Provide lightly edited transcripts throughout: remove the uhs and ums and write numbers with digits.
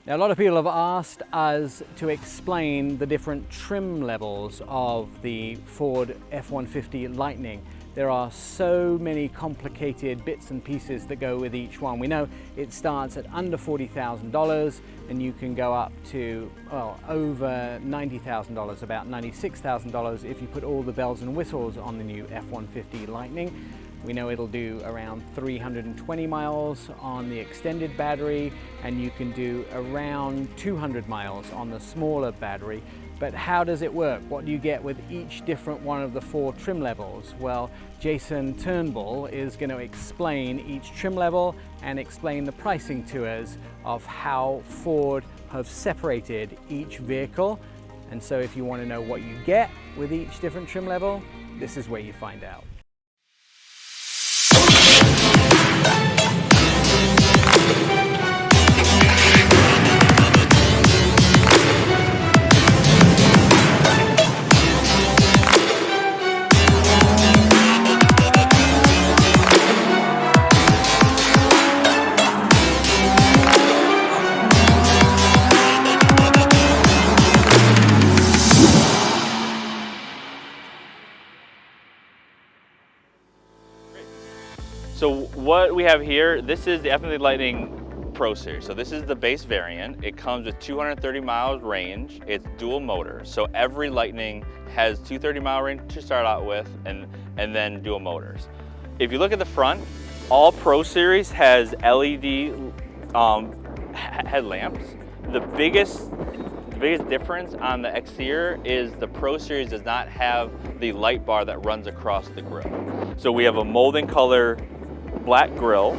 Now, a lot of people have asked us to explain the different trim levels of the Ford F-150 Lightning. There are so many complicated bits and pieces that go with each one. We know it starts at under $40,000 and you can go up to, well, over $90,000, about $96,000 if you put all the bells and whistles on the new F-150 Lightning. We know it'll do around 320 miles on the extended battery, and you can do around 200 miles on the smaller battery. But how does it work? What do you get with each different one of the 4 trim levels? Well, Jason Turnbull is going to explain each trim level and explain the pricing to us of how Ford have separated each vehicle. And so if you want to know what you get with each different trim level, this is where you find out. So what we have here, this is the F-150 Lightning Pro Series. So this is the base variant. It comes with 230 miles range. It's dual motor. So every Lightning has 230-mile range to start out with and then dual motors. If you look at the front, all Pro Series has LED headlamps. The biggest difference on the exterior is the Pro Series does not have the light bar that runs across the grille. So we have a molding color black grille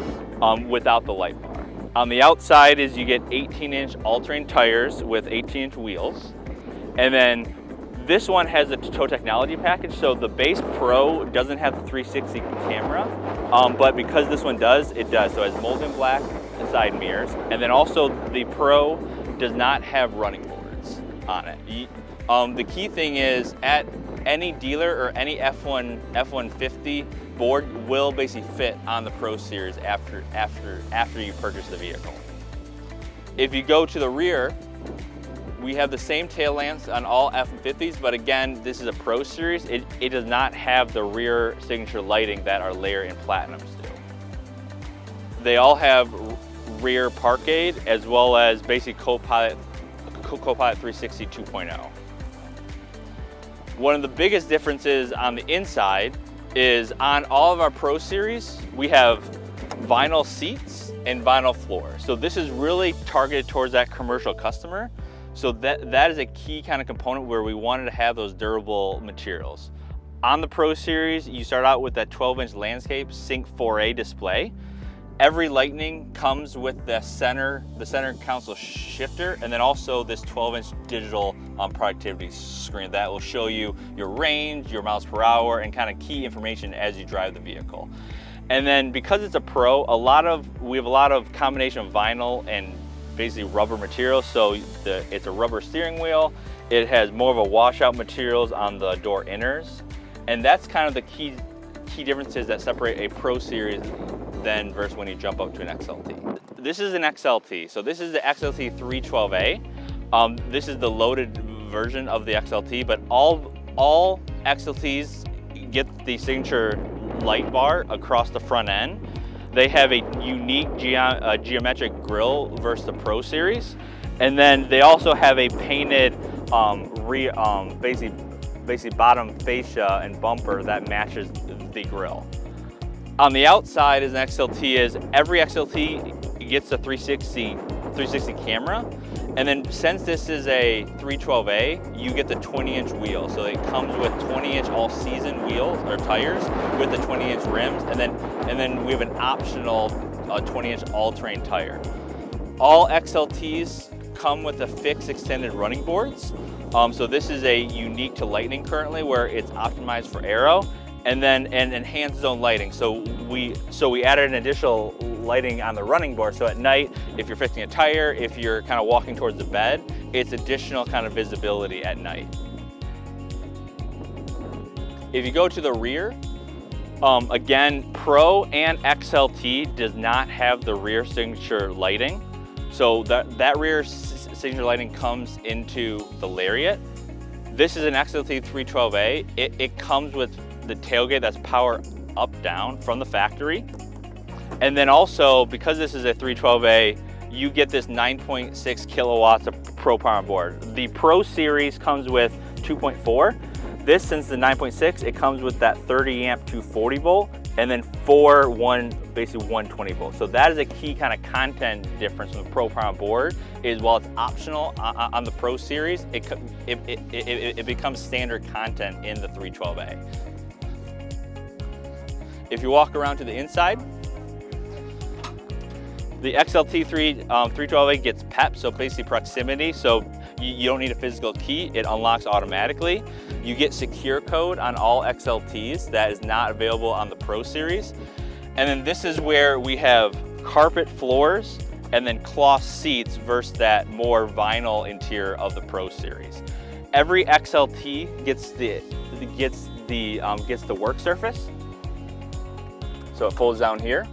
without the light bar. On the outside is you get 18-inch all-terrain tires with 18-inch wheels. And then this one has a tow technology package, so the base Pro doesn't have the 360 camera, but because this one does, it does. So it has molding black side mirrors, and then also the Pro does not have running boards on it. The key thing is at any dealer or any F-150 board will basically fit on the Pro Series after you purchase the vehicle. If you go to the rear, we have the same tail lamps on all F-150s, but again, this is a Pro Series. It does not have the rear signature lighting that our Layer and Platinums do. They all have rear park aid as well as basic Copilot 360 2.0. One of the biggest differences on the inside is on all of our Pro Series, we have vinyl seats and vinyl floors. So this is really targeted towards that commercial customer. So that is a key kind of component where we wanted to have those durable materials. On the Pro Series, you start out with that 12-inch landscape Sync 4A display. Every Lightning comes with the center console shifter, and then also this 12-inch digital productivity screen that will show you your range, your miles per hour, and kind of key information as you drive the vehicle. And then because it's a Pro, we have a lot of combination of vinyl and basically rubber materials. So it's a rubber steering wheel. It has more of a washout materials on the door inners, and that's kind of the key differences that separate a Pro Series then versus when you jump up to an XLT. This is an XLT, so this is the XLT 312A. This is the loaded version of the XLT, but all XLTs get the signature light bar across the front end. They have a unique geometric grille versus the Pro Series, and then they also have a painted basically bottom fascia and bumper that matches the grille. On the outside is an XLT. Every XLT gets a 360 camera, and then since this is a 312A, you get the 20-inch wheel. So it comes with 20-inch all-season wheels or tires with the 20-inch rims, and then we have an optional 20-inch all-terrain tire. All XLTs come with the fixed extended running boards. So this is a unique to Lightning currently, where it's optimized for aero. And enhanced zone lighting. So we added an additional lighting on the running board. So at night, if you're fixing a tire, if you're kind of walking towards the bed, it's additional kind of visibility at night. If you go to the rear, again, Pro and XLT does not have the rear signature lighting. So that rear signature lighting comes into the Lariat. This is an XLT 312A. It comes with the tailgate that's power up down from the factory. And then also, because this is a 312A, you get this 9.6 kilowatts of Pro power on board. The Pro series comes with 2.4. This, since the 9.6, it comes with that 30 amp 240 volt, and then basically 120 volt. So that is a key kind of content difference from the Pro power on board, is while it's optional on the Pro series, it becomes standard content in the 312A. If you walk around to the inside, the XLT 312A gets PEP, so basically proximity, so you don't need a physical key, it unlocks automatically. You get secure code on all XLTs that is not available on the Pro series. And then this is where we have carpet floors and then cloth seats versus that more vinyl interior of the Pro series. Every XLT gets the work surface. So it folds down here,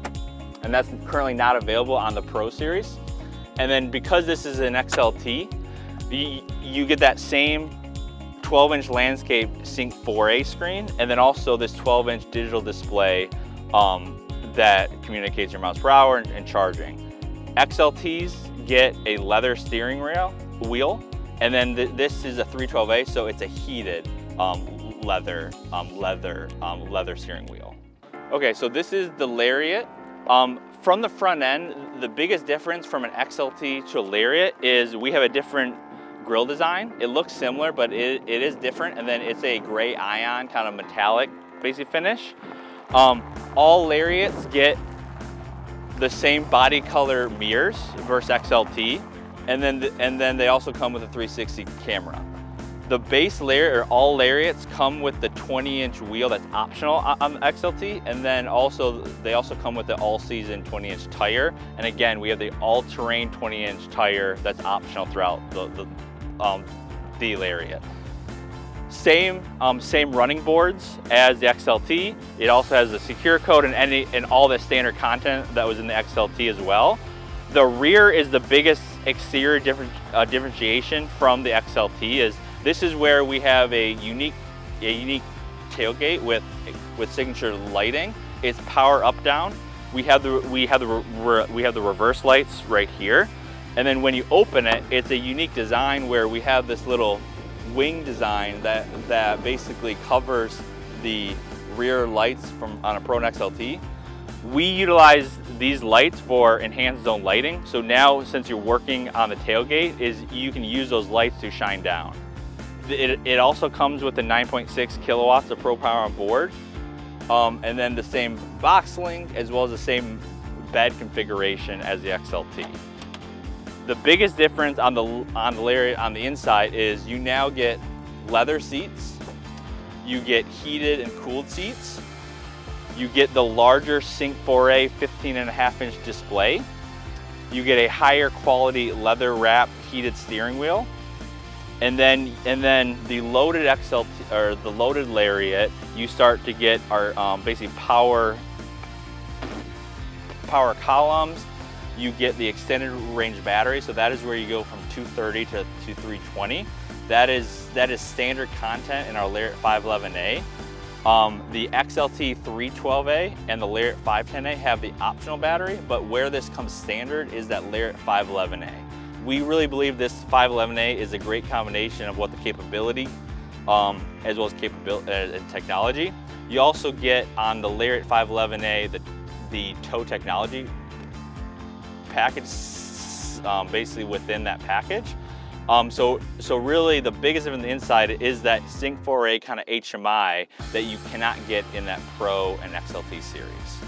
and that's currently not available on the Pro series. And then because this is an XLT, you get that same 12-inch landscape Sync 4A screen, and then also this 12-inch digital display that communicates your miles per hour and charging. XLTs get a leather steering wheel, and then this is a 312A, so it's a heated leather steering wheel. Okay, so this is the Lariat. From the front end, the biggest difference from an XLT to a Lariat is we have a different grille design. It looks similar, but it is different, and then it's a gray ion kind of metallic basic finish. All Lariats get the same body color mirrors versus XLT, and then they also come with a 360 camera. The base Lariat, or all Lariats, come with the 20-inch wheel that's optional on the XLT, and then they also come with the all-season 20-inch tire. And again, we have the all-terrain 20-inch tire that's optional throughout the Lariat. Same running boards as the XLT. It also has the secure code and all the standard content that was in the XLT as well. The rear is the biggest exterior differentiation from the XLT. This is where we have a unique tailgate with signature lighting. It's power up down. We have the reverse lights right here, and then when you open it, it's a unique design where we have this little wing design that basically covers the rear lights on a Pro and XLT. We utilize these lights for enhanced zone lighting. So now, since you're working on the tailgate, you can use those lights to shine down. It also comes with the 9.6 kilowatts of Pro power on board, and then the same box link as well as the same bed configuration as the XLT. The biggest difference on the Lariat on the inside is you now get leather seats, you get heated and cooled seats, you get the larger Sync 4A 15.5-inch display, you get a higher quality leather wrap heated steering wheel. And then the loaded XLT, or the loaded Lariat, you start to get our basically power columns. You get the extended range battery, so that is where you go from 230 to 320. That is standard content in our Lariat 511A. The XLT 312A and the Lariat 510A have the optional battery, but where this comes standard is that Lariat 511A. We really believe this 511A is a great combination of what the capability as well as capability and technology. You also get on the Lariat 511A the tow technology package basically within that package. So really the biggest difference on the inside is that Sync 4A kind of HMI that you cannot get in that Pro and XLT series.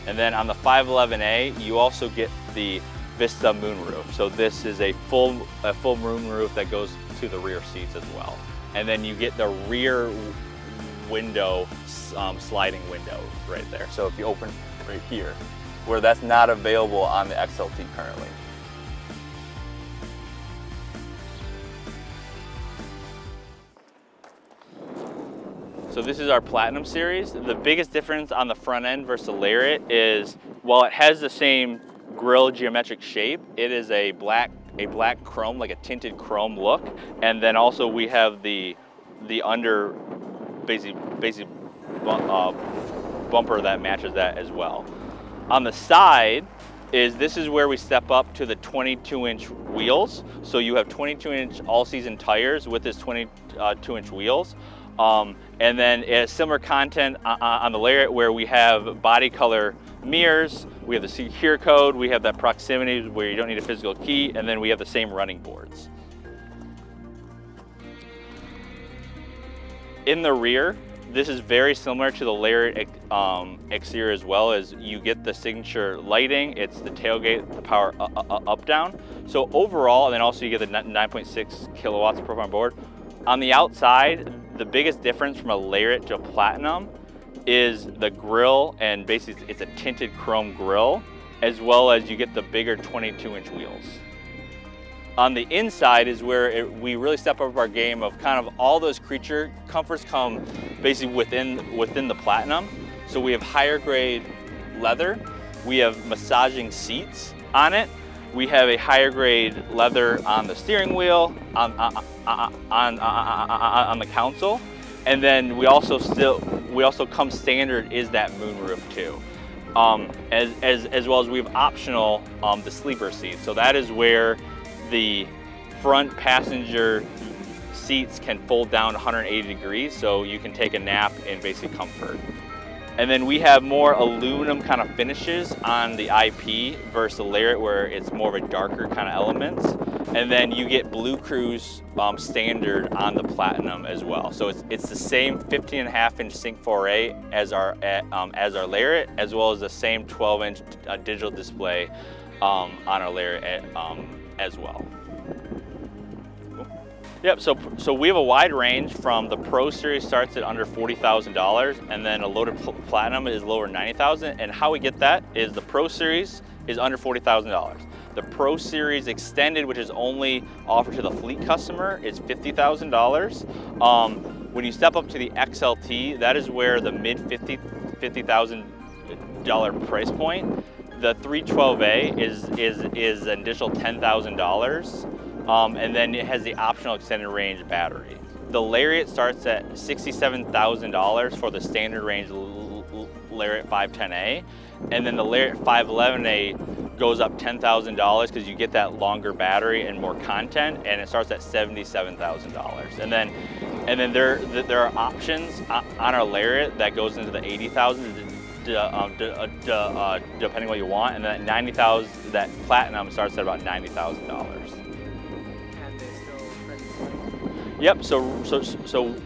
And then on the 511A, you also get the Vista moonroof. So this is a full moonroof that goes to the rear seats as well. And then you get the rear window, sliding window right there. So if you open right here, where that's not available on the XLT currently. So this is our Platinum series. The biggest difference on the front end versus the Lariat is, while it has the same grill geometric shape. It is a black chrome, like a tinted chrome look. And then also we have the under basic bumper that matches that as well. On the side this is where we step up to the 22-inch wheels. So you have 22-inch all-season tires with this 22-inch wheels. And then similar content on the Lariat, where we have body color mirrors, we have the secure code, we have that proximity where you don't need a physical key, and then we have the same running boards. In the rear, this is very similar to the Lariat exterior as well, as you get the signature lighting. It's the tailgate, the power up down. So overall, and then also you get the 9.6 kilowatts of propane board. On the outside, the biggest difference from a Lariat to a Platinum is the grille, and basically it's a tinted chrome grille, as well as you get the bigger 22-inch wheels. On the inside is where we really step up our game of kind of all those creature comforts come basically within the Platinum. So we have higher grade leather, we have massaging seats on it, we have a higher grade leather on the steering wheel, on the console, and then we also come standard is that moonroof too. As well as we have optional the sleeper seat. So that is where the front passenger seats can fold down 180 degrees, so you can take a nap in basic comfort. And then we have more aluminum kind of finishes on the IP versus the Lariat, where it's more of a darker kind of elements. And then you get Blue Cruise standard on the Platinum as well. So it's the same 15.5-inch Sync 4A as our Lariat, as well as the same 12-inch digital display on our Lariat as well. Yep, so we have a wide range from the Pro Series starts at under $40,000, and then a loaded Platinum is lower $90,000. And how we get that is the Pro Series is under $40,000. The Pro Series Extended, which is only offered to the fleet customer, is $50,000. When you step up to the XLT, that is where the mid $50,000 price point. The 312A is an additional $10,000. And then it has the optional extended range battery. The Lariat starts at $67,000 for the standard range Lariat 510A, and then the Lariat 511A goes up $10,000 because you get that longer battery and more content, and it starts at $77,000. And then there are options on our Lariat that goes into the $80,000. Depending what you want, and then $90,000, that Platinum starts at about $90,000. Yep, so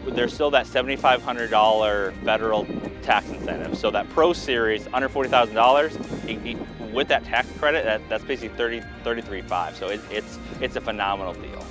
there's still that $7,500 federal tax incentive. So that Pro Series under $40,000, with that tax credit, that's basically $33,500. So it's a phenomenal deal.